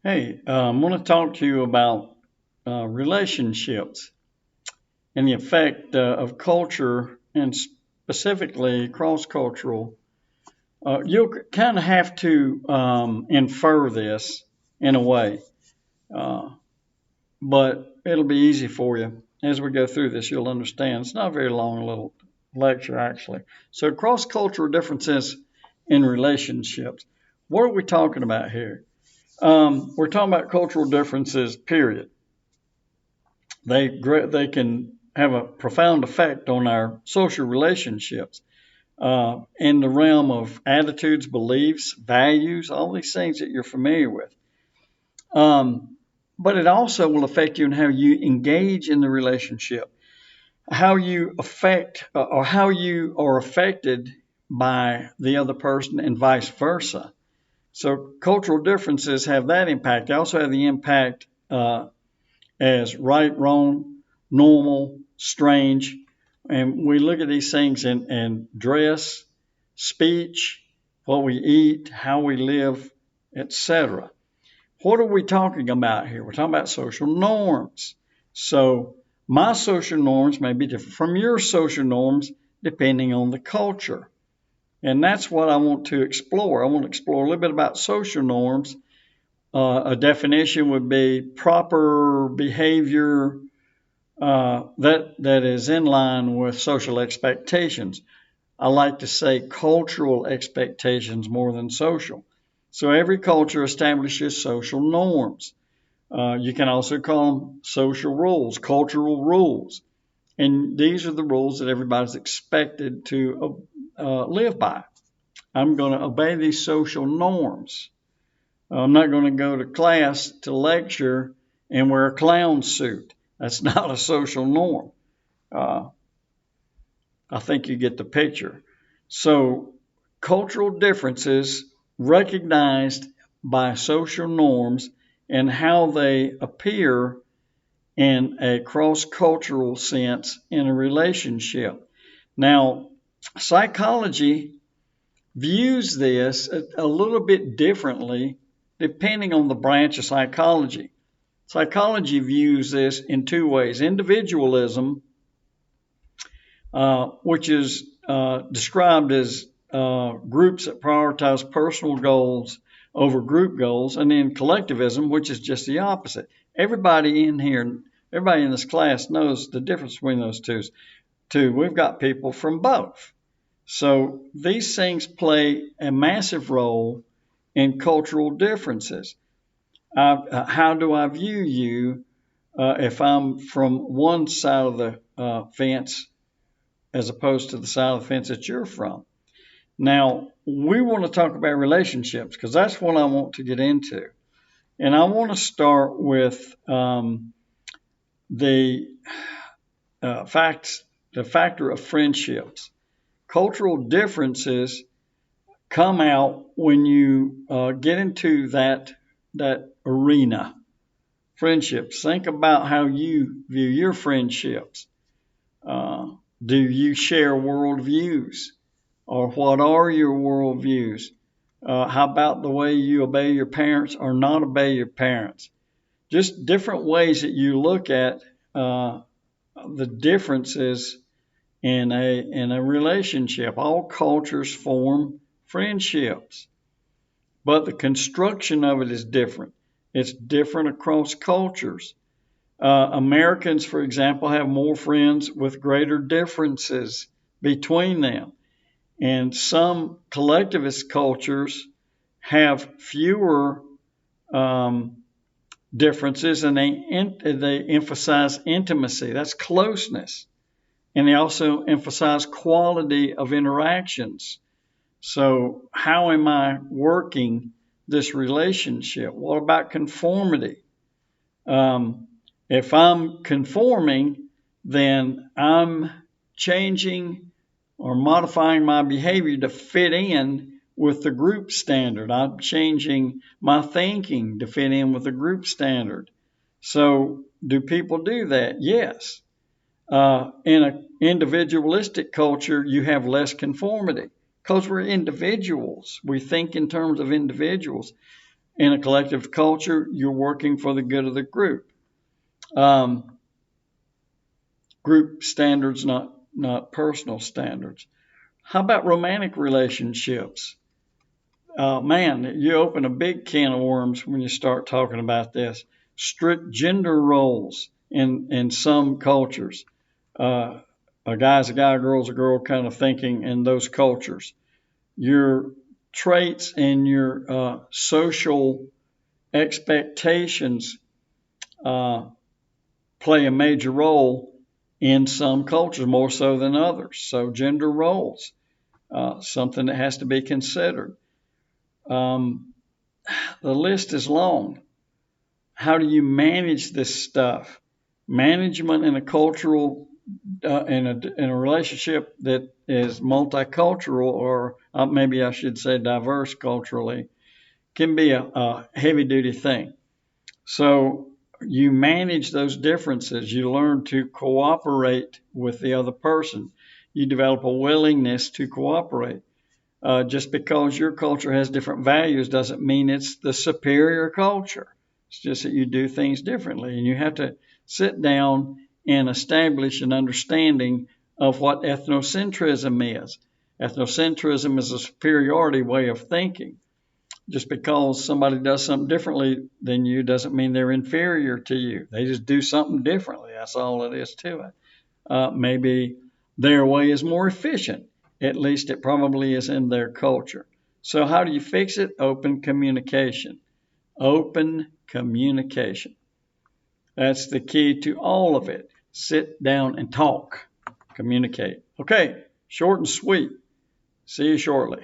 Hey, I'm going to talk to you about relationships and the effect of culture and specifically cross-cultural. You'll kind of have to infer this in a way, uh, but it'll be easy for you. As we go through this, you'll understand. It's not a very long little lecture, actually. So, cross-cultural differences in relationships. What are we talking about here? We're talking about cultural differences, period. They can have a profound effect on our social relationships in the realm of attitudes, beliefs, values, all these things that you're familiar with. But it also will affect you in how you engage in the relationship, how you affect or how you are affected by the other person, and vice versa. So cultural differences have that impact. They also have the impact as right, wrong, normal, strange. And we look at these things in dress, speech, what we eat, how we live, etc. What are we talking about here? We're talking about social norms. So my social norms may be different from your social norms depending on the culture. And that's what I want to explore. I want to explore a little bit about social norms. A definition would be proper behavior that is in line with social expectations. I like to say cultural expectations more than social. So every culture establishes social norms. You can also call them social rules, cultural rules. And these are the rules that everybody's expected to live by. I'm going to obey these social norms. I'm not going to go to class to lecture and wear a clown suit. That's not a social norm. Uh, I think you get the picture. So, cultural differences recognized by social norms and how they appear in a cross cultural sense in a relationship. Now, psychology views this a little bit differently depending on the branch of psychology. Psychology views this in two ways: individualism, which is described as groups that prioritize personal goals over group goals, and then collectivism, which is just the opposite. Everybody in here, everybody in this class knows the difference between those two. We've got people from both. So these things play a massive role in cultural differences. How do I view you if I'm from one side of the fence as opposed to the side of the fence that you're from? Now, we want to talk about relationships because that's what I want to get into. And I want to start with the the factor of friendships. Cultural differences come out when you get into that arena. Friendships. Think about how you view your friendships. Uh, do you share worldviews, or what are your worldviews? How about the way you obey your parents or not obey your parents? Just different ways that you look at the differences in a relationship. All cultures form friendships, but the construction of it is different. It's different across cultures. Americans, for example, have more friends with greater differences between them. And some collectivist cultures have fewer um, differences, and they emphasize intimacy. That's closeness. And they also emphasize quality of interactions. So, how am I working this relationship? What about conformity? Um, if I'm conforming, then I'm changing or modifying my behavior to fit in with the group standard. I'm changing my thinking to fit in with the group standard. So, do people do that? Yes. In an individualistic culture, you have less conformity because we're individuals. We think in terms of individuals. In a collective culture, you're working for the good of the group. Group standards, not personal standards. How about romantic relationships? Man, you open a big can of worms when you start talking about this. Strict gender roles in some cultures. A guy's a guy, a girl's a girl kind of thinking in those cultures. Your traits and your social expectations play a major role in some cultures, more so than others. So gender roles, something that has to be considered. The list is long. How do you manage this stuff? Management in a cultural, in a relationship that is multicultural, or maybe I should say diverse culturally, can be a heavy duty thing. So you manage those differences. You learn to cooperate with the other person. You develop a willingness to cooperate. Just because your culture has different values doesn't mean it's the superior culture. It's just that you do things differently. And you have to sit down and establish an understanding of what ethnocentrism is. Ethnocentrism is a superiority way of thinking. Just because somebody does something differently than you doesn't mean they're inferior to you. They just do something differently. That's all it is to it. Maybe their way is more efficient. At least it probably is in their culture. So how do you fix it? Open communication. Open communication. That's the key to all of it. Sit down and talk. Communicate. Okay, short and sweet. See you shortly.